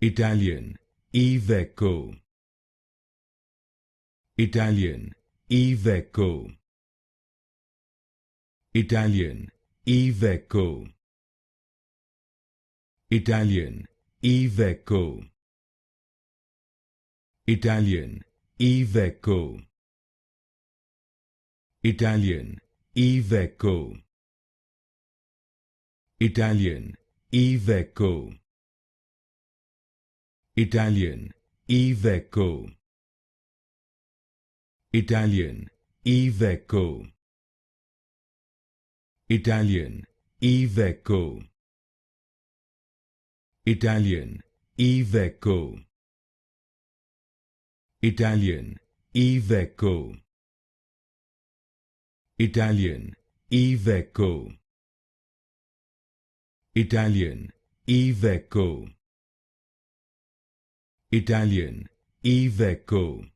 Italian, Iveco. Italian, Iveco. Italian, Iveco. Italian, Iveco. Italian, Iveco. Italian, Iveco. Italian, Iveco. Italian, Iveco. Italian, Iveco. Italian, Iveco. Italian, Iveco. Italian, Iveco. Italian, Iveco. Italian, Iveco. Italian, Iveco.